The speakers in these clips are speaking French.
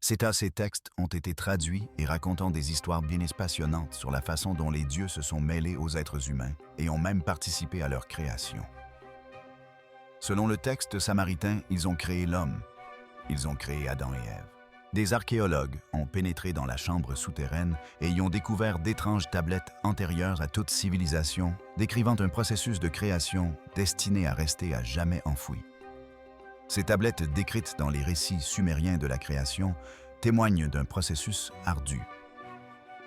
Ces textes ont été traduits et racontant des histoires bien passionnantes sur la façon dont les dieux se sont mêlés aux êtres humains et ont même participé à leur création. Selon le texte samaritain, ils ont créé l'homme. Ils ont créé Adam et Ève. Des archéologues ont pénétré dans la chambre souterraine et y ont découvert d'étranges tablettes antérieures à toute civilisation, décrivant un processus de création destiné à rester à jamais enfoui. Ces tablettes décrites dans les récits sumériens de la création témoignent d'un processus ardu.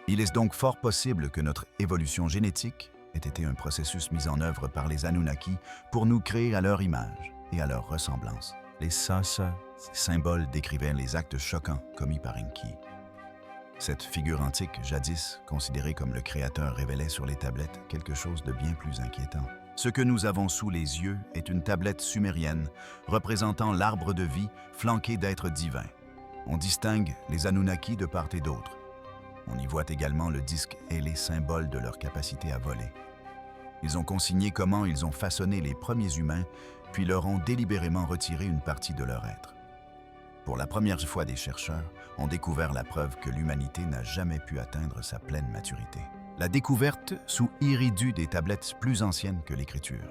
Il est donc fort possible que notre évolution génétique ait été un processus mis en œuvre par les Anunnaki pour nous créer à leur image et à leur ressemblance. Les sasa, ces symboles décrivaient les actes choquants commis par Enki. Cette figure antique, jadis considérée comme le créateur, révélait sur les tablettes quelque chose de bien plus inquiétant. Ce que nous avons sous les yeux est une tablette sumérienne représentant l'arbre de vie flanqué d'êtres divins. On distingue les Anunnaki de part et d'autre. On y voit également le disque et les symboles de leur capacité à voler. Ils ont consigné comment ils ont façonné les premiers humains, puis leur ont délibérément retiré une partie de leur être. Pour la première fois, des chercheurs ont découvert la preuve que l'humanité n'a jamais pu atteindre sa pleine maturité. La découverte sous Eridu des tablettes plus anciennes que l'écriture.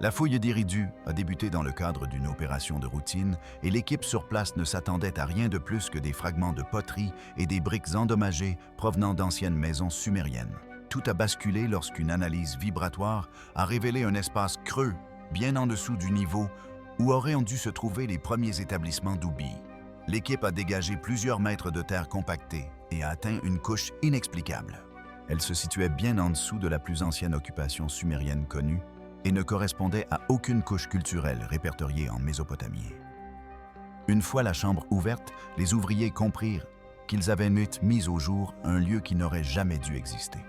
La fouille d'Eridu a débuté dans le cadre d'une opération de routine et l'équipe sur place ne s'attendait à rien de plus que des fragments de poterie et des briques endommagées provenant d'anciennes maisons sumériennes. Tout a basculé lorsqu'une analyse vibratoire a révélé un espace creux, bien en dessous du niveau où auraient dû se trouver les premiers établissements d'Ubi. L'équipe a dégagé plusieurs mètres de terre compactée et a atteint une couche inexplicable. Elle se situait bien en dessous de la plus ancienne occupation sumérienne connue et ne correspondait à aucune couche culturelle répertoriée en Mésopotamie. Une fois la chambre ouverte, les ouvriers comprirent qu'ils avaient mis au jour un lieu qui n'aurait jamais dû exister.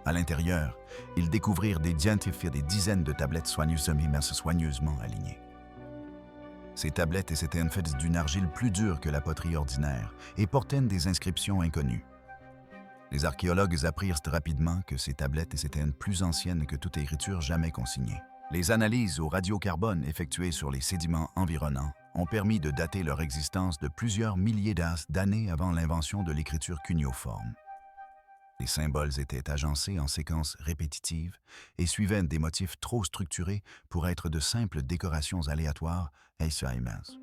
À l'intérieur, ils découvrirent des dizaines de tablettes soigneusement alignées. Ces tablettes étaient faites d'une argile plus dure que la poterie ordinaire et portaient des inscriptions inconnues. Les archéologues apprirent rapidement que ces tablettes étaient plus anciennes que toute écriture jamais consignée. Les analyses au radiocarbone effectuées sur les sédiments environnants ont permis de dater leur existence de plusieurs milliers d'années avant l'invention de l'écriture cunéiforme. Les symboles étaient agencés en séquences répétitives et suivaient des motifs trop structurés pour être de simples décorations aléatoires et immenses.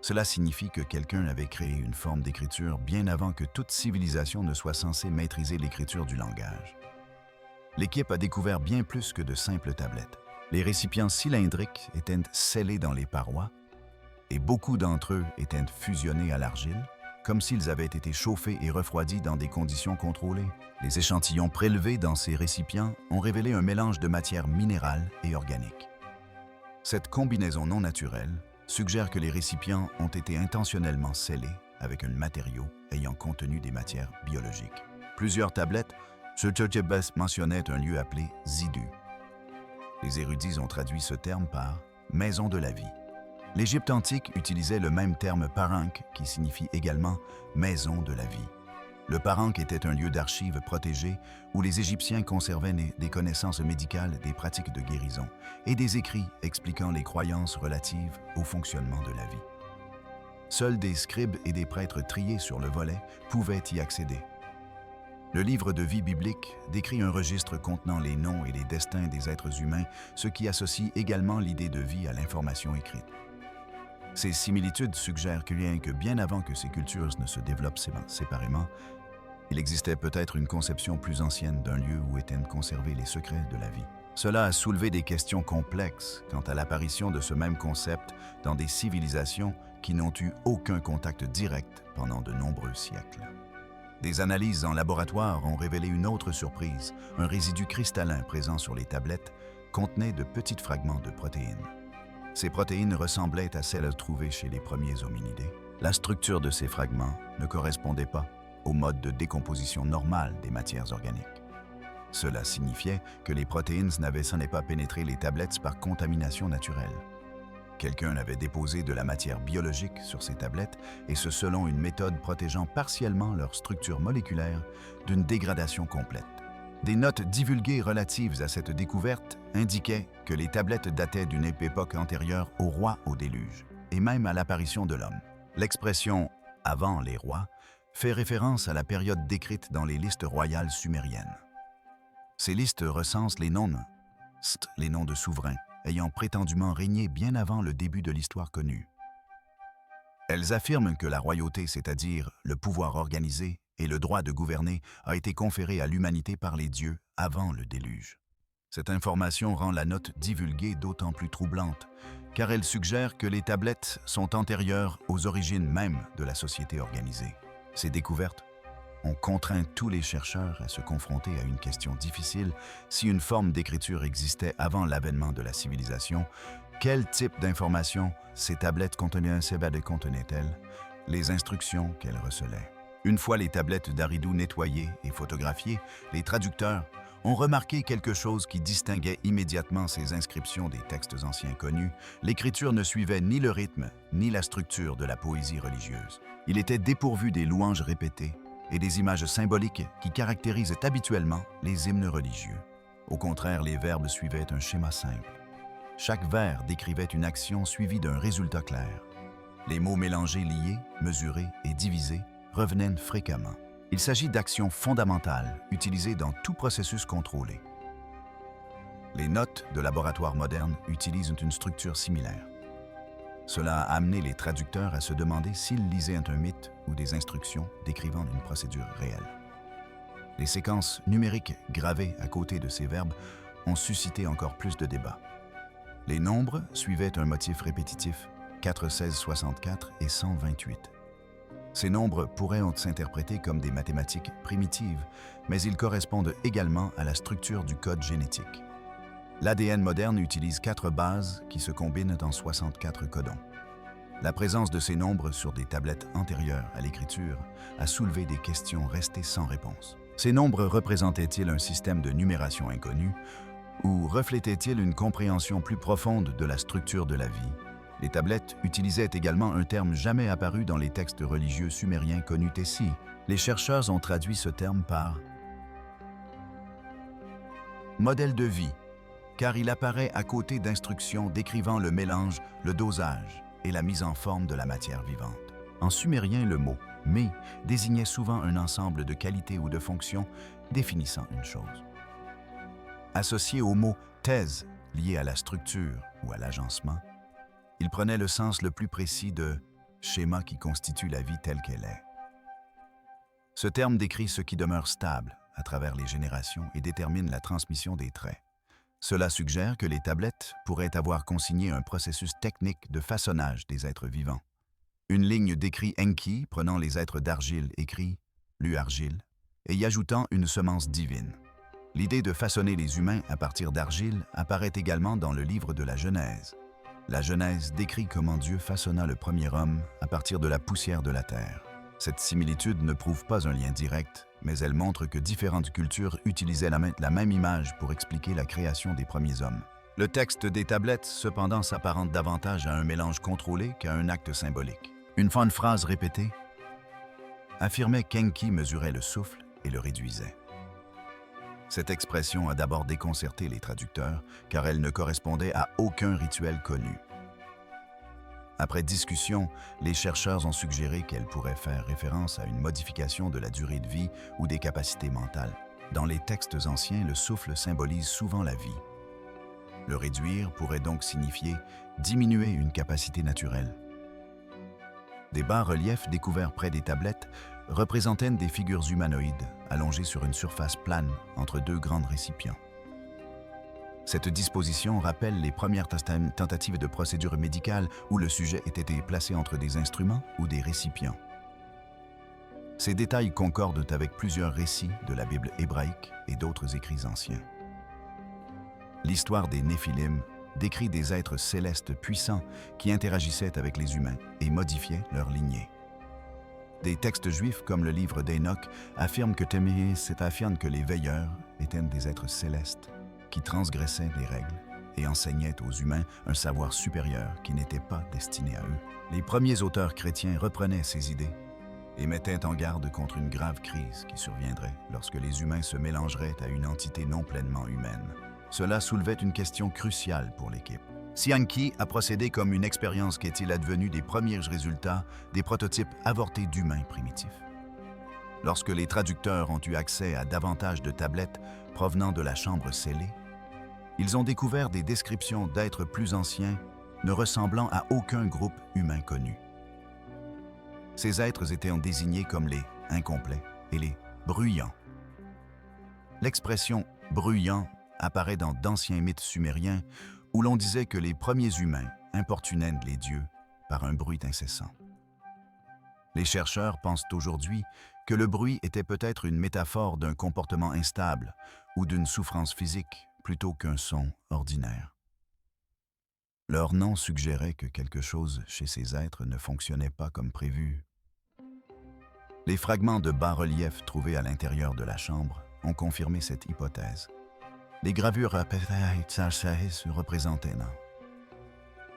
Cela signifie que quelqu'un avait créé une forme d'écriture bien avant que toute civilisation ne soit censée maîtriser l'écriture du langage. L'équipe a découvert bien plus que de simples tablettes. Les récipients cylindriques étaient scellés dans les parois et beaucoup d'entre eux étaient fusionnés à l'argile, comme s'ils avaient été chauffés et refroidis dans des conditions contrôlées. Les échantillons prélevés dans ces récipients ont révélé un mélange de matières minérales et organiques. Cette combinaison non naturelle suggère que les récipients ont été intentionnellement scellés avec un matériau ayant contenu des matières biologiques. Plusieurs tablettes mentionnaient un lieu appelé Zidu. Les érudits ont traduit ce terme par « maison de la vie ». L'Égypte antique utilisait le même terme paranque qui signifie également « maison de la vie ». Le paranque était un lieu d'archives protégé où les Égyptiens conservaient des connaissances médicales, des pratiques de guérison et des écrits expliquant les croyances relatives au fonctionnement de la vie. Seuls des scribes et des prêtres triés sur le volet pouvaient y accéder. Le livre de vie biblique décrit un registre contenant les noms et les destins des êtres humains, ce qui associe également l'idée de vie à l'information écrite. Ces similitudes suggèrent que bien avant que ces cultures ne se développent séparément, il existait peut-être une conception plus ancienne d'un lieu où étaient conservés les secrets de la vie. Cela a soulevé des questions complexes quant à l'apparition de ce même concept dans des civilisations qui n'ont eu aucun contact direct pendant de nombreux siècles. Des analyses en laboratoire ont révélé une autre surprise. Un résidu cristallin présent sur les tablettes contenait de petits fragments de protéines. Ces protéines ressemblaient à celles trouvées chez les premiers hominidés. La structure de ces fragments ne correspondait pas au mode de décomposition normal des matières organiques. Cela signifiait que les protéines n'avaient pas pénétré les tablettes par contamination naturelle. Quelqu'un avait déposé de la matière biologique sur ces tablettes, et ce selon une méthode protégeant partiellement leur structure moléculaire d'une dégradation complète. Des notes divulguées relatives à cette découverte indiquaient que les tablettes dataient d'une époque antérieure au roi au déluge, et même à l'apparition de l'homme. L'expression avant les rois, fait référence à la période décrite dans les listes royales sumériennes. Ces listes recensent les noms de souverains ayant prétendument régné bien avant le début de l'histoire connue. Elles affirment que la royauté, c'est-à-dire le pouvoir organisé et le droit de gouverner, a été conféré à l'humanité par les dieux avant le déluge. Cette information rend la note divulguée d'autant plus troublante, car elle suggère que les tablettes sont antérieures aux origines mêmes de la société organisée. Ces découvertes ont contraint tous les chercheurs à se confronter à une question difficile: si une forme d'écriture existait avant l'avènement de la civilisation, quel type d'informations ces tablettes contenaient-elles, les instructions qu'elles recelaient? Une fois les tablettes d'Aridu nettoyées et photographiées, les traducteurs ont remarqué quelque chose qui distinguait immédiatement ces inscriptions des textes anciens connus. L'écriture ne suivait ni le rythme, ni la structure de la poésie religieuse. Il était dépourvu des louanges répétées et des images symboliques qui caractérisent habituellement les hymnes religieux. Au contraire, les verbes suivaient un schéma simple. Chaque vers décrivait une action suivie d'un résultat clair. Les mots mélangés, liés, mesurés et divisés revenaient fréquemment. Il s'agit d'actions fondamentales utilisées dans tout processus contrôlé. Les notes de laboratoire modernes utilisent une structure similaire. Cela a amené les traducteurs à se demander s'ils lisaient un mythe ou des instructions décrivant une procédure réelle. Les séquences numériques gravées à côté de ces verbes ont suscité encore plus de débats. Les nombres suivaient un motif répétitif, 4, 16, 64 et 128. Ces nombres pourraient s'interpréter comme des mathématiques primitives, mais ils correspondent également à la structure du code génétique. L'ADN moderne utilise 4 bases qui se combinent en 64 codons. La présence de ces nombres sur des tablettes antérieures à l'écriture a soulevé des questions restées sans réponse. Ces nombres représentaient-ils un système de numération inconnu ou reflétaient-ils une compréhension plus profonde de la structure de la vie? Les tablettes utilisaient également un terme jamais apparu dans les textes religieux sumériens connus ici. Les chercheurs ont traduit ce terme par « modèle de vie », car il apparaît à côté d'instructions décrivant le mélange, le dosage et la mise en forme de la matière vivante. En sumérien, le mot « mé » désignait souvent un ensemble de qualités ou de fonctions définissant une chose. Associé au mot « thèse » lié à la structure ou à l'agencement, il prenait le sens le plus précis de « schéma qui constitue la vie telle qu'elle est ». Ce terme décrit ce qui demeure stable à travers les générations et détermine la transmission des traits. Cela suggère que les tablettes pourraient avoir consigné un processus technique de façonnage des êtres vivants. Une ligne décrit Enki, prenant les êtres d'argile écrit « lu-argile » et y ajoutant une semence divine. L'idée de façonner les humains à partir d'argile apparaît également dans le livre de la Genèse. La Genèse décrit comment Dieu façonna le premier homme à partir de la poussière de la terre. Cette similitude ne prouve pas un lien direct, mais elle montre que différentes cultures utilisaient la même image pour expliquer la création des premiers hommes. Le texte des tablettes, cependant, s'apparente davantage à un mélange contrôlé qu'à un acte symbolique. Une phrase répétée affirmait qu'Enki mesurait le souffle et le réduisait. Cette expression a d'abord déconcerté les traducteurs, car elle ne correspondait à aucun rituel connu. Après discussion, les chercheurs ont suggéré qu'elle pourrait faire référence à une modification de la durée de vie ou des capacités mentales. Dans les textes anciens, le souffle symbolise souvent la vie. Le réduire pourrait donc signifier diminuer une capacité naturelle. Des bas-reliefs découverts près des tablettes représentaient des figures humanoïdes allongées sur une surface plane entre 2 grands récipients. Cette disposition rappelle les premières tentatives de procédure médicale où le sujet était placé entre des instruments ou des récipients. Ces détails concordent avec plusieurs récits de la Bible hébraïque et d'autres écrits anciens. L'histoire des Néphilim décrit des êtres célestes puissants qui interagissaient avec les humains et modifiaient leur lignée. Des textes juifs comme le livre d'Enoch affirment que les veilleurs étaient des êtres célestes qui transgressaient les règles et enseignaient aux humains un savoir supérieur qui n'était pas destiné à eux. Les premiers auteurs chrétiens reprenaient ces idées et mettaient en garde contre une grave crise qui surviendrait lorsque les humains se mélangeraient à une entité non pleinement humaine. Cela soulevait une question cruciale pour l'équipe. Cianci a procédé comme une expérience qui est-il advenue des premiers résultats des prototypes avortés d'humains primitifs. Lorsque les traducteurs ont eu accès à davantage de tablettes provenant de la chambre scellée, ils ont découvert des descriptions d'êtres plus anciens ne ressemblant à aucun groupe humain connu. Ces êtres étaient désignés comme les incomplets et les bruyants. L'expression « bruyant » apparaît dans d'anciens mythes sumériens où l'on disait que les premiers humains importunaient les dieux par un bruit incessant. Les chercheurs pensent aujourd'hui que le bruit était peut-être une métaphore d'un comportement instable ou d'une souffrance physique plutôt qu'un son ordinaire. Leur nom suggérait que quelque chose chez ces êtres ne fonctionnait pas comme prévu. Les fragments de bas-relief trouvés à l'intérieur de la chambre ont confirmé cette hypothèse. Les gravures représentaient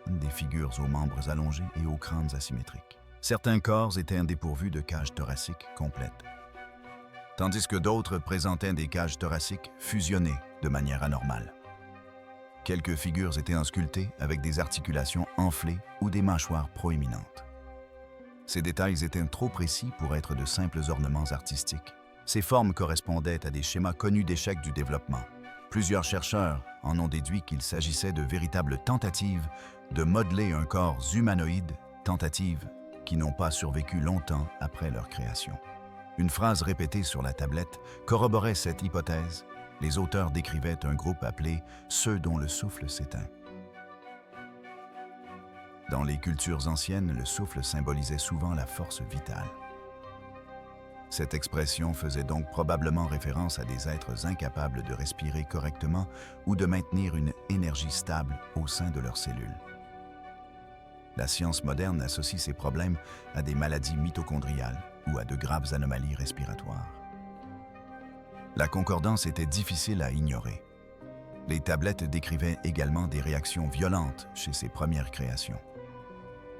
des figures aux membres allongés et aux crânes asymétriques. Certains corps étaient dépourvus de cages thoraciques complètes, tandis que d'autres présentaient des cages thoraciques fusionnées de manière anormale. Quelques figures étaient sculptées avec des articulations enflées ou des mâchoires proéminentes. Ces détails étaient trop précis pour être de simples ornements artistiques. Ces formes correspondaient à des schémas connus d'échec du développement. Plusieurs chercheurs en ont déduit qu'il s'agissait de véritables tentatives de modeler un corps humanoïde, tentatives qui n'ont pas survécu longtemps après leur création. Une phrase répétée sur la tablette corroborait cette hypothèse. Les auteurs décrivaient un groupe appelé « ceux dont le souffle s'éteint ». Dans les cultures anciennes, le souffle symbolisait souvent la force vitale. Cette expression faisait donc probablement référence à des êtres incapables de respirer correctement ou de maintenir une énergie stable au sein de leurs cellules. La science moderne associe ces problèmes à des maladies mitochondriales ou à de graves anomalies respiratoires. La concordance était difficile à ignorer. Les tablettes décrivaient également des réactions violentes chez ces premières créations.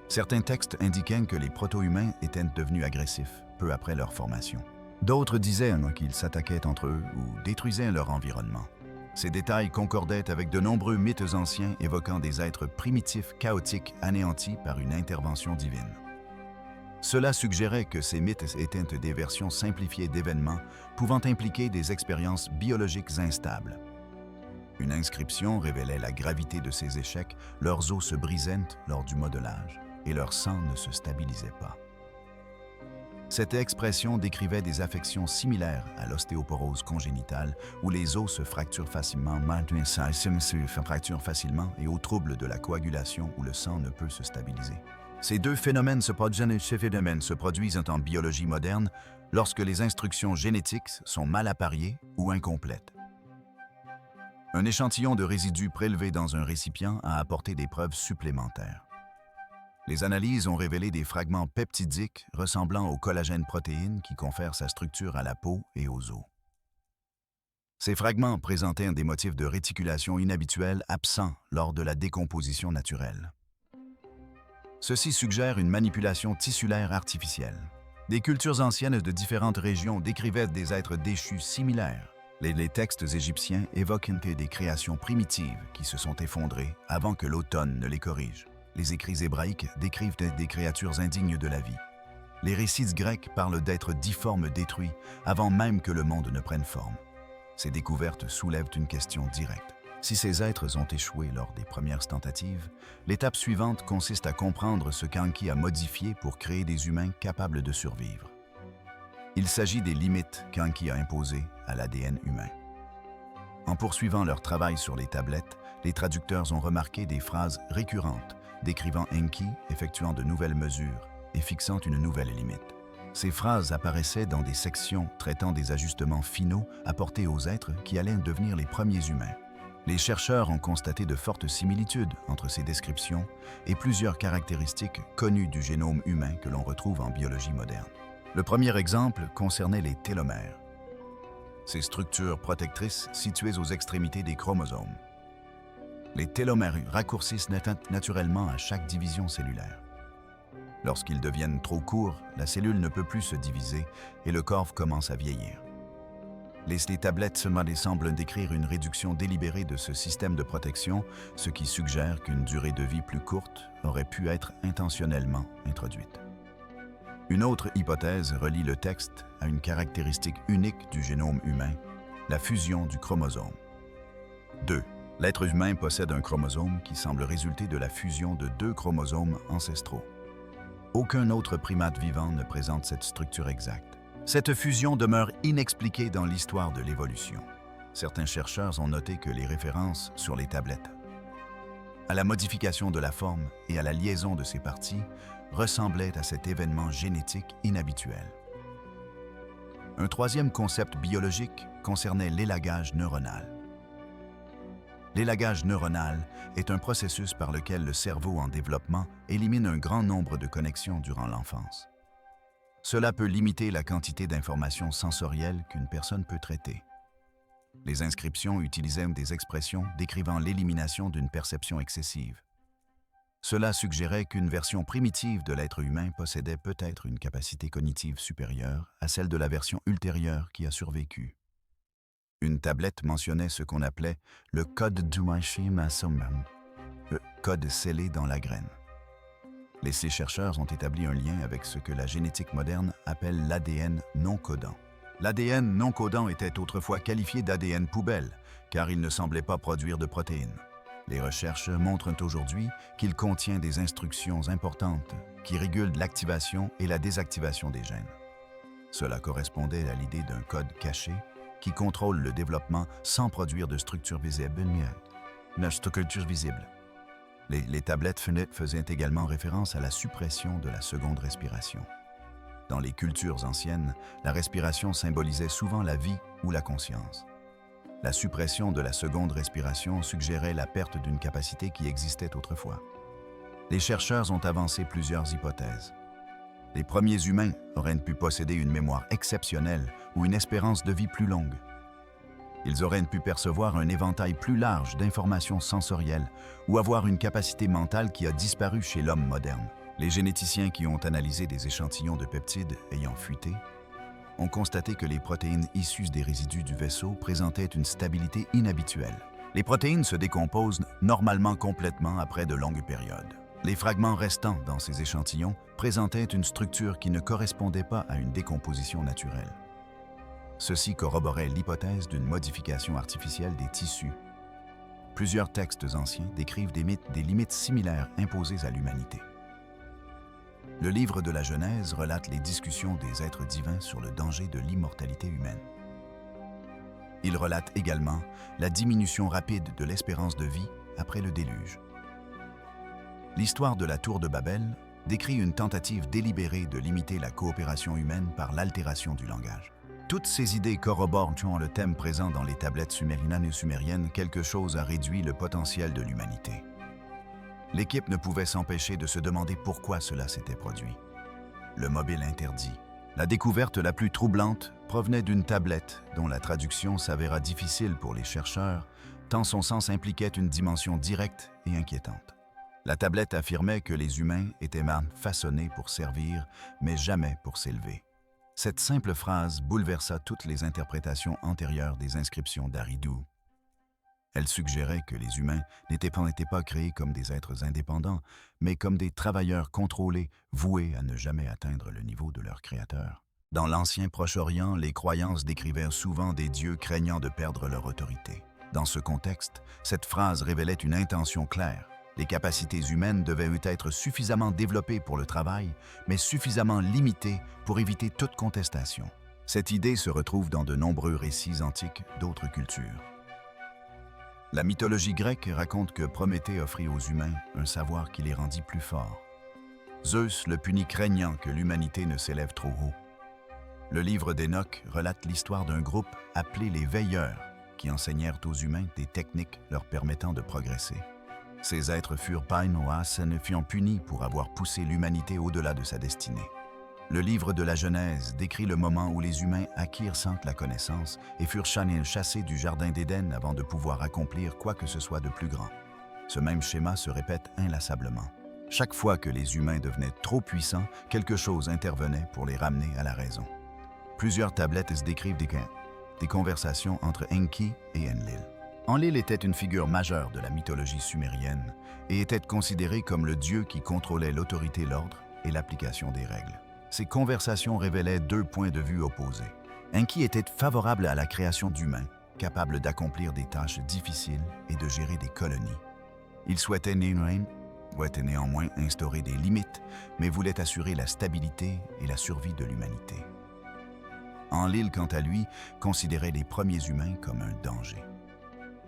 Certains textes indiquaient que les proto-humains étaient devenus agressifs peu après leur formation. D'autres disaient qu'ils s'attaquaient entre eux ou détruisaient leur environnement. Ces détails concordaient avec de nombreux mythes anciens évoquant des êtres primitifs chaotiques anéantis par une intervention divine. Cela suggérait que ces mythes étaient des versions simplifiées d'événements pouvant impliquer des expériences biologiques instables. Une inscription révélait la gravité de ces échecs, leurs os se brisaient lors du modelage et leur sang ne se stabilisait pas. Cette expression décrivait des affections similaires à l'ostéoporose congénitale où les os se fracturent facilement et aux troubles de la coagulation où le sang ne peut se stabiliser. Ces deux phénomènes se produisent en biologie moderne lorsque les instructions génétiques sont mal appariées ou incomplètes. Un échantillon de résidus prélevé dans un récipient a apporté des preuves supplémentaires. Les analyses ont révélé des fragments peptidiques ressemblant au collagène protéine qui confère sa structure à la peau et aux os. Ces fragments présentaient des motifs de réticulation inhabituels absents lors de la décomposition naturelle. Ceci suggère une manipulation tissulaire artificielle. Des cultures anciennes de différentes régions décrivaient des êtres déchus similaires. Les textes égyptiens évoquent des créations primitives qui se sont effondrées avant que l'automne ne les corrige. Les écrits hébraïques décrivent des créatures indignes de la vie. Les récits grecs parlent d'êtres difformes détruits avant même que le monde ne prenne forme. Ces découvertes soulèvent une question directe. Si ces êtres ont échoué lors des premières tentatives, l'étape suivante consiste à comprendre ce qu'Enki a modifié pour créer des humains capables de survivre. Il s'agit des limites qu'Enki a imposées à l'ADN humain. En poursuivant leur travail sur les tablettes, les traducteurs ont remarqué des phrases récurrentes décrivant Enki effectuant de nouvelles mesures et fixant une nouvelle limite. Ces phrases apparaissaient dans des sections traitant des ajustements finaux apportés aux êtres qui allaient devenir les premiers humains. Les chercheurs ont constaté de fortes similitudes entre ces descriptions et plusieurs caractéristiques connues du génome humain que l'on retrouve en biologie moderne. Le premier exemple concernait les télomères, ces structures protectrices situées aux extrémités des chromosomes. Les télomères raccourcissent naturellement à chaque division cellulaire. Lorsqu'ils deviennent trop courts, la cellule ne peut plus se diviser et le corps commence à vieillir. Les tablettes Semade semblent décrire une réduction délibérée de ce système de protection, ce qui suggère qu'une durée de vie plus courte aurait pu être intentionnellement introduite. Une autre hypothèse relie le texte à une caractéristique unique du génome humain, la fusion du chromosome. 2. L'être humain possède un chromosome qui semble résulter de la fusion de 2 chromosomes ancestraux. Aucun autre primate vivant ne présente cette structure exacte. Cette fusion demeure inexpliquée dans l'histoire de l'évolution. Certains chercheurs ont noté que les références sur les tablettes à la modification de la forme et à la liaison de ces parties ressemblaient à cet événement génétique inhabituel. Un troisième concept biologique concernait l'élagage neuronal. L'élagage neuronal est un processus par lequel le cerveau en développement élimine un grand nombre de connexions durant l'enfance. Cela peut limiter la quantité d'informations sensorielles qu'une personne peut traiter. Les inscriptions utilisaient des expressions décrivant l'élimination d'une perception excessive. Cela suggérait qu'une version primitive de l'être humain possédait peut-être une capacité cognitive supérieure à celle de la version ultérieure qui a survécu. Une tablette mentionnait ce qu'on appelait le code du Machim-Asomam, le code scellé dans la graine. Ces chercheurs ont établi un lien avec ce que la génétique moderne appelle l'ADN non codant. L'ADN non codant était autrefois qualifié d'ADN poubelle, car il ne semblait pas produire de protéines. Les recherches montrent aujourd'hui qu'il contient des instructions importantes qui régulent l'activation et la désactivation des gènes. Cela correspondait à l'idée d'un code caché qui contrôle le développement sans produire de structure visible, une structure visible. Les tablettes faisaient également référence à la suppression de la seconde respiration. Dans les cultures anciennes, la respiration symbolisait souvent la vie ou la conscience. La suppression de la seconde respiration suggérait la perte d'une capacité qui existait autrefois. Les chercheurs ont avancé plusieurs hypothèses. Les premiers humains auraient pu posséder une mémoire exceptionnelle ou une espérance de vie plus longue. Ils auraient pu percevoir un éventail plus large d'informations sensorielles ou avoir une capacité mentale qui a disparu chez l'homme moderne. Les généticiens qui ont analysé des échantillons de peptides ayant fuité ont constaté que les protéines issues des résidus du vaisseau présentaient une stabilité inhabituelle. Les protéines se décomposent normalement complètement après de longues périodes. Les fragments restants dans ces échantillons présentaient une structure qui ne correspondait pas à une décomposition naturelle. Ceci corroborait l'hypothèse d'une modification artificielle des tissus. Plusieurs textes anciens décrivent des limites similaires imposées à l'humanité. Le livre de la Genèse relate les discussions des êtres divins sur le danger de l'immortalité humaine. Il relate également la diminution rapide de l'espérance de vie après le déluge. L'histoire de la tour de Babel décrit une tentative délibérée de limiter la coopération humaine par l'altération du langage. Toutes ces idées corroborent le thème présent dans les tablettes sumériennes et sumériennes, quelque chose a réduit le potentiel de l'humanité. L'équipe ne pouvait s'empêcher de se demander pourquoi cela s'était produit. Le mobile interdit. La découverte la plus troublante provenait d'une tablette dont la traduction s'avéra difficile pour les chercheurs, tant son sens impliquait une dimension directe et inquiétante. La tablette affirmait que les humains étaient façonnés pour servir, mais jamais pour s'élever. Cette simple phrase bouleversa toutes les interprétations antérieures des inscriptions d'Aridu. Elle suggérait que les humains n'étaient pas créés comme des êtres indépendants, mais comme des travailleurs contrôlés, voués à ne jamais atteindre le niveau de leur créateur. Dans l'ancien Proche-Orient, les croyances décrivaient souvent des dieux craignant de perdre leur autorité. Dans ce contexte, cette phrase révélait une intention claire. Les capacités humaines devaient être suffisamment développées pour le travail, mais suffisamment limitées pour éviter toute contestation. Cette idée se retrouve dans de nombreux récits antiques d'autres cultures. La mythologie grecque raconte que Prométhée offrit aux humains un savoir qui les rendit plus forts. Zeus le punit craignant que l'humanité ne s'élève trop haut. Le livre d'Enoch relate l'histoire d'un groupe appelé les Veilleurs, qui enseignèrent aux humains des techniques leur permettant de progresser. Ces êtres furent punis pour avoir poussé l'humanité au-delà de sa destinée. Le livre de la Genèse décrit le moment où les humains acquirent sans la connaissance et furent chassés du jardin d'Éden avant de pouvoir accomplir quoi que ce soit de plus grand. Ce même schéma se répète inlassablement. Chaque fois que les humains devenaient trop puissants, quelque chose intervenait pour les ramener à la raison. Plusieurs tablettes décrivent des cas. des conversations entre Enki et Enlil. Enlil était une figure majeure de la mythologie sumérienne et était considéré comme le dieu qui contrôlait l'autorité, l'ordre et l'application des règles. Ces conversations révélaient deux points de vue opposés. Enki était favorable à la création d'humains, capables d'accomplir des tâches difficiles et de gérer des colonies. Il souhaitait néanmoins instaurer des limites, mais voulait assurer la stabilité et la survie de l'humanité. Enlil, quant à lui, considérait les premiers humains comme un danger.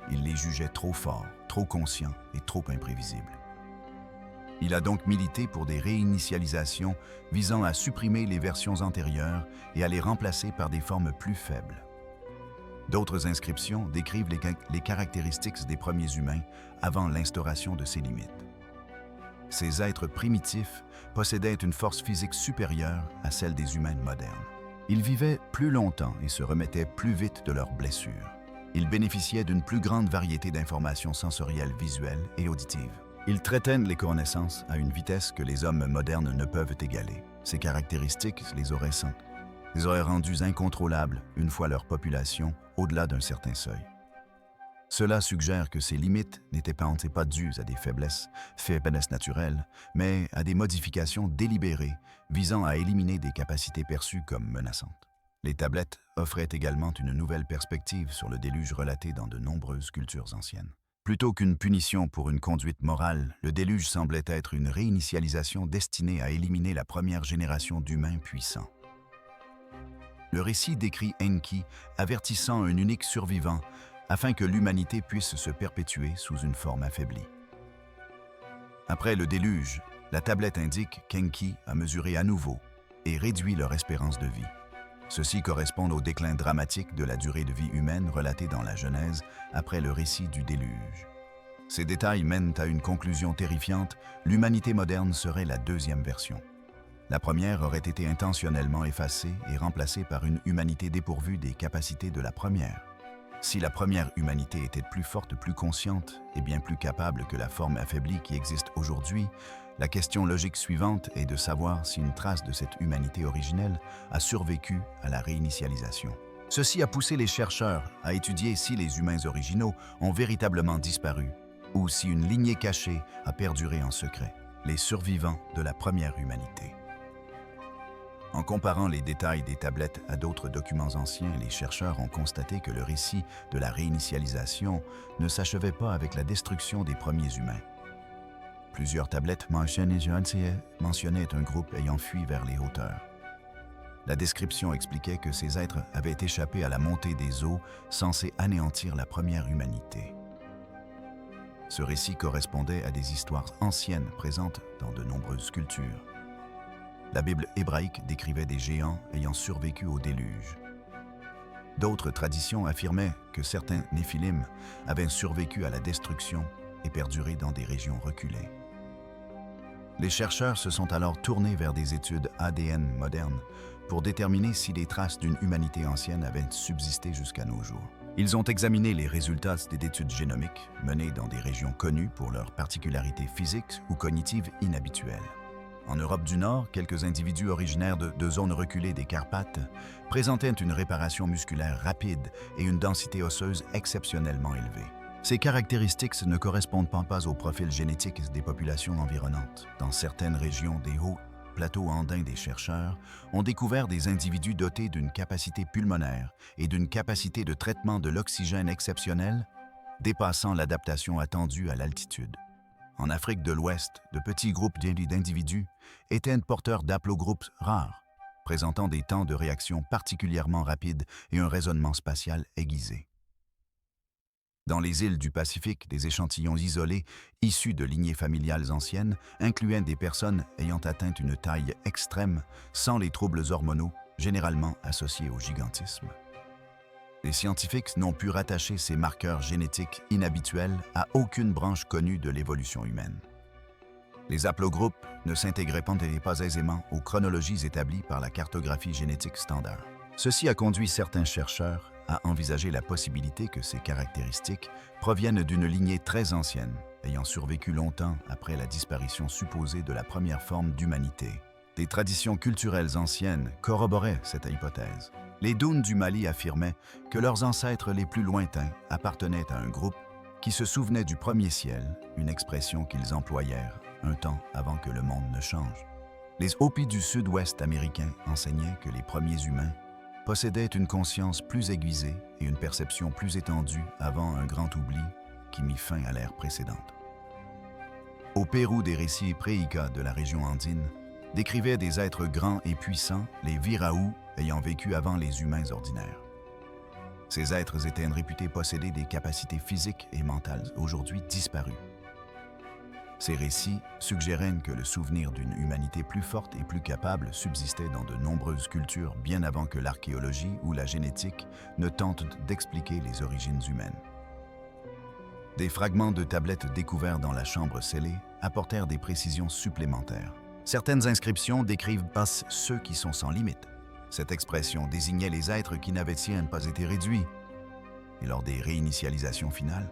Il les jugeait trop forts, trop conscients et trop imprévisibles. Il a donc milité pour des réinitialisations visant à supprimer les versions antérieures et à les remplacer par des formes plus faibles. D'autres inscriptions décrivent les caractéristiques des premiers humains avant l'instauration de ces limites. Ces êtres primitifs possédaient une force physique supérieure à celle des humains modernes. Ils vivaient plus longtemps et se remettaient plus vite de leurs blessures. Ils bénéficiaient d'une plus grande variété d'informations sensorielles, visuelles et auditives. Ils traitaient les connaissances à une vitesse que les hommes modernes ne peuvent égaler. Ces caractéristiques les auraient rendus incontrôlables une fois leur population au-delà d'un certain seuil. Cela suggère que ces limites n'étaient pas dues à des faiblesses naturelles, mais à des modifications délibérées visant à éliminer des capacités perçues comme menaçantes. Les tablettes offraient également une nouvelle perspective sur le déluge relaté dans de nombreuses cultures anciennes. Plutôt qu'une punition pour une conduite morale, le déluge semblait être une réinitialisation destinée à éliminer la première génération d'humains puissants. Le récit décrit Enki avertissant un unique survivant afin que l'humanité puisse se perpétuer sous une forme affaiblie. Après le déluge, la tablette indique qu'Enki a mesuré à nouveau et réduit leur espérance de vie. Ceci correspond au déclin dramatique de la durée de vie humaine relaté dans la Genèse après le récit du déluge. Ces détails mènent à une conclusion terrifiante: l'humanité moderne serait la deuxième version. La première aurait été intentionnellement effacée et remplacée par une humanité dépourvue des capacités de la première. Si la première humanité était plus forte, plus consciente et bien plus capable que la forme affaiblie qui existe aujourd'hui, la question logique suivante est de savoir si une trace de cette humanité originelle a survécu à la réinitialisation. Ceci a poussé les chercheurs à étudier si les humains originaux ont véritablement disparu ou si une lignée cachée a perduré en secret, les survivants de la première humanité. En comparant les détails des tablettes à d'autres documents anciens, les chercheurs ont constaté que le récit de la réinitialisation ne s'achevait pas avec la destruction des premiers humains. Plusieurs tablettes mentionnaient un groupe ayant fui vers les hauteurs. La description expliquait que ces êtres avaient échappé à la montée des eaux censée anéantir la première humanité. Ce récit correspondait à des histoires anciennes présentes dans de nombreuses cultures. La Bible hébraïque décrivait des géants ayant survécu au déluge. D'autres traditions affirmaient que certains Néphilim avaient survécu à la destruction et perduré dans des régions reculées. Les chercheurs se sont alors tournés vers des études ADN modernes pour déterminer si les traces d'une humanité ancienne avaient subsisté jusqu'à nos jours. Ils ont examiné les résultats d'études génomiques menées dans des régions connues pour leurs particularités physiques ou cognitives inhabituelles. En Europe du Nord, quelques individus originaires de zones reculées des Carpates présentaient une réparation musculaire rapide et une densité osseuse exceptionnellement élevée. Ces caractéristiques ne correspondent pas au profil génétique des populations environnantes. Dans certaines régions des hauts plateaux andins, des chercheurs ont découvert des individus dotés d'une capacité pulmonaire et d'une capacité de traitement de l'oxygène exceptionnelle, dépassant l'adaptation attendue à l'altitude. En Afrique de l'Ouest, de petits groupes d'individus étaient porteurs d'haplogroupes rares, présentant des temps de réaction particulièrement rapides et un raisonnement spatial aiguisé. Dans les îles du Pacifique, des échantillons isolés, issus de lignées familiales anciennes, incluaient des personnes ayant atteint une taille extrême sans les troubles hormonaux, généralement associés au gigantisme. Les scientifiques n'ont pu rattacher ces marqueurs génétiques inhabituels à aucune branche connue de l'évolution humaine. Les haplogroupes ne s'intégraient pas aisément aux chronologies établies par la cartographie génétique standard. Ceci a conduit certains chercheurs à envisager la possibilité que ces caractéristiques proviennent d'une lignée très ancienne, ayant survécu longtemps après la disparition supposée de la première forme d'humanité. Des traditions culturelles anciennes corroboraient cette hypothèse. Les Dounes du Mali affirmaient que leurs ancêtres les plus lointains appartenaient à un groupe qui se souvenait du premier ciel, une expression qu'ils employèrent un temps avant que le monde ne change. Les Hopis du sud-ouest américain enseignaient que les premiers humains possédaient une conscience plus aiguisée et une perception plus étendue avant un grand oubli qui mit fin à l'ère précédente. Au Pérou, des récits pré-Inca de la région andine décrivaient des êtres grands et puissants, les Viraou, ayant vécu avant les humains ordinaires. Ces êtres étaient réputés posséder des capacités physiques et mentales aujourd'hui disparues. Ces récits suggéraient que le souvenir d'une humanité plus forte et plus capable subsistait dans de nombreuses cultures bien avant que l'archéologie ou la génétique ne tentent d'expliquer les origines humaines. Des fragments de tablettes découverts dans la chambre scellée apportèrent des précisions supplémentaires. Certaines inscriptions décrivent « passe ceux qui sont sans limite ». Cette expression désignait les êtres qui n'avaient pas été réduits. Et lors des réinitialisations finales,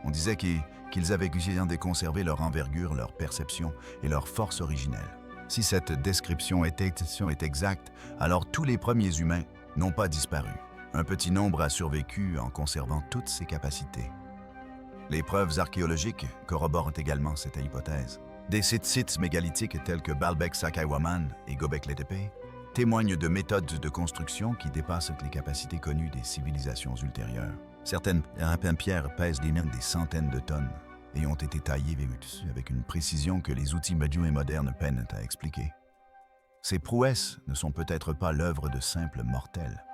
on disait qu'ils avaient de conserver leur envergure, leur perception et leur force originelle. Si cette description est exacte, alors tous les premiers humains n'ont pas disparu. Un petit nombre a survécu en conservant toutes ses capacités. Les preuves archéologiques corroborent également cette hypothèse. Des sites mégalithiques tels que Baalbek Sakaiwaman et Göbekli Tepe témoignent de méthodes de construction qui dépassent les capacités connues des civilisations ultérieures. Certaines pierres pèsent des centaines de tonnes et ont été taillées avec une précision que les outils médiaux et modernes peinent à expliquer. Ces prouesses ne sont peut-être pas l'œuvre de simples mortels.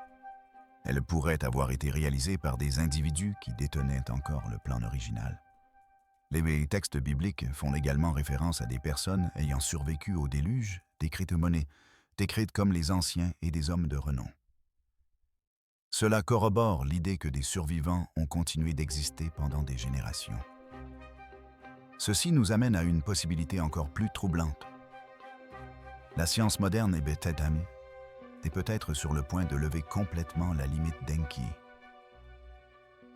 Elles pourraient avoir été réalisées par des individus qui détenaient encore le plan original. Les textes bibliques font également référence à des personnes ayant survécu au déluge, décrites comme les anciens et des hommes de renom. Cela corrobore l'idée que des survivants ont continué d'exister pendant des générations. Ceci nous amène à une possibilité encore plus troublante. La science moderne est peut-être sur le point de lever complètement la limite d'Enki.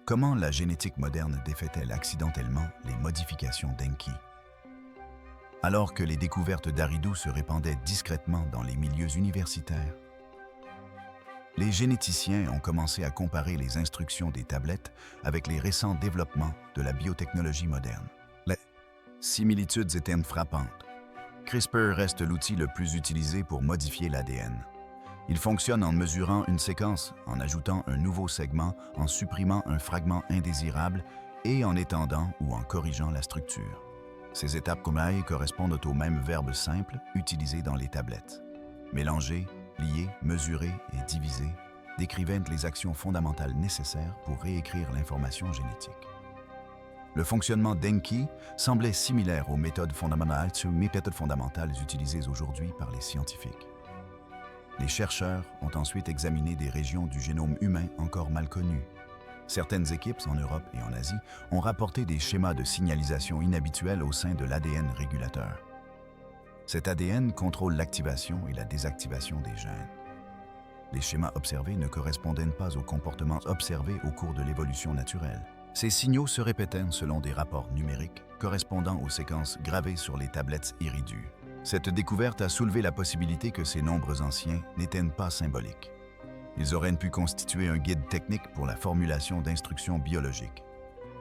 Comment la génétique moderne défait-elle accidentellement les modifications d'Enki? Alors que les découvertes d'Aridou se répandaient discrètement dans les milieux universitaires, les généticiens ont commencé à comparer les instructions des tablettes avec les récents développements de la biotechnologie moderne. Les similitudes étaient frappantes. CRISPR reste l'outil le plus utilisé pour modifier l'ADN. Il fonctionne en mesurant une séquence, en ajoutant un nouveau segment, en supprimant un fragment indésirable et en étendant ou en corrigeant la structure. Ces étapes correspondent au même verbe simple utilisé dans les tablettes. Mélanger, lier, mesurer et diviser décrivaient les actions fondamentales nécessaires pour réécrire l'information génétique. Le fonctionnement d'Enki semblait similaire aux méthodes fondamentales utilisées aujourd'hui par les scientifiques. Les chercheurs ont ensuite examiné des régions du génome humain encore mal connues. Certaines équipes en Europe et en Asie ont rapporté des schémas de signalisation inhabituels au sein de l'ADN régulateur. Cet ADN contrôle l'activation et la désactivation des gènes. Les schémas observés ne correspondaient pas aux comportements observés au cours de l'évolution naturelle. Ces signaux se répétaient selon des rapports numériques correspondant aux séquences gravées sur les tablettes iridues. Cette découverte a soulevé la possibilité que ces nombres anciens n'étaient pas symboliques. Ils auraient pu constituer un guide technique pour la formulation d'instructions biologiques.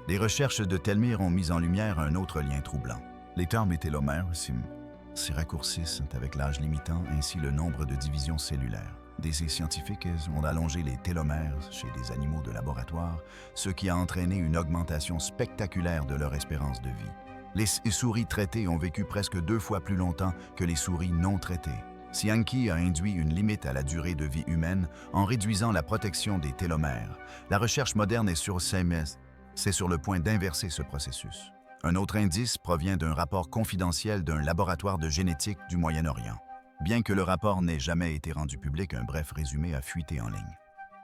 Les recherches de Telmir ont mis en lumière un autre lien troublant. Les termes télomères s'y raccourcissent avec l'âge limitant ainsi le nombre de divisions cellulaires. Des scientifiques ont allongé les télomères chez des animaux de laboratoire, ce qui a entraîné une augmentation spectaculaire de leur espérance de vie. Les souris traitées ont vécu presque 2 fois plus longtemps que les souris non traitées. Si Enki a induit une limite à la durée de vie humaine en réduisant la protection des télomères, la recherche moderne est sur le point d'inverser ce processus. Un autre indice provient d'un rapport confidentiel d'un laboratoire de génétique du Moyen-Orient. Bien que le rapport n'ait jamais été rendu public, un bref résumé a fuité en ligne.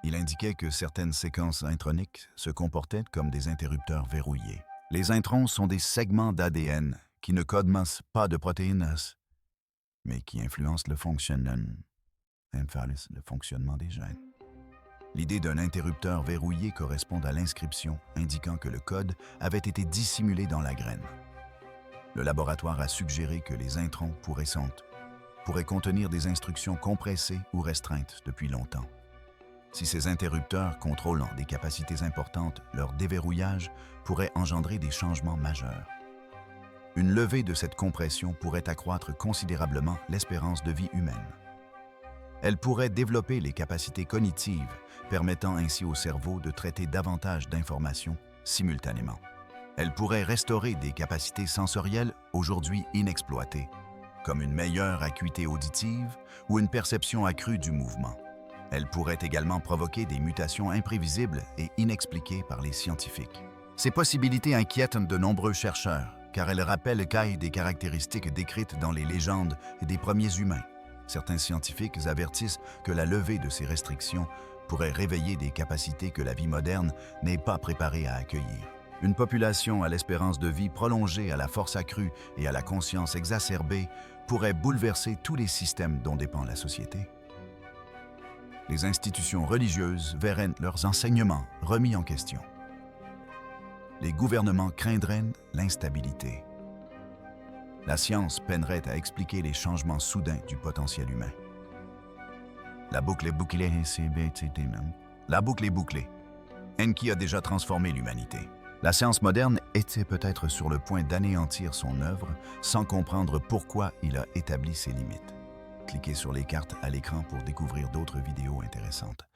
Il indiquait que certaines séquences introniques se comportaient comme des interrupteurs verrouillés. Les introns sont des segments d'ADN qui ne codent pas de protéines, mais qui influencent le fonctionnement des gènes. L'idée d'un interrupteur verrouillé correspond à l'inscription indiquant que le code avait été dissimulé dans la graine. Le laboratoire a suggéré que les introns pourraient contenir des instructions compressées ou restreintes depuis longtemps. Si ces interrupteurs contrôlant des capacités importantes, leur déverrouillage pourrait engendrer des changements majeurs. Une levée de cette compression pourrait accroître considérablement l'espérance de vie humaine. Elle pourrait développer les capacités cognitives, permettant ainsi au cerveau de traiter davantage d'informations simultanément. Elle pourrait restaurer des capacités sensorielles aujourd'hui inexploitées, comme une meilleure acuité auditive ou une perception accrue du mouvement. Elle pourrait également provoquer des mutations imprévisibles et inexpliquées par les scientifiques. Ces possibilités inquiètent de nombreux chercheurs, car elles rappellent qu'aillent des caractéristiques décrites dans les légendes des premiers humains. Certains scientifiques avertissent que la levée de ces restrictions pourrait réveiller des capacités que la vie moderne n'est pas préparée à accueillir. Une population à l'espérance de vie prolongée, à la force accrue et à la conscience exacerbée pourrait bouleverser tous les systèmes dont dépend la société. Les institutions religieuses verraient leurs enseignements remis en question. Les gouvernements craindraient l'instabilité. La science peinerait à expliquer les changements soudains du potentiel humain. La boucle est bouclée, La boucle est bouclée. Enki a déjà transformé l'humanité. La science moderne était peut-être sur le point d'anéantir son œuvre sans comprendre pourquoi il a établi ses limites. Cliquez sur les cartes à l'écran pour découvrir d'autres vidéos intéressantes.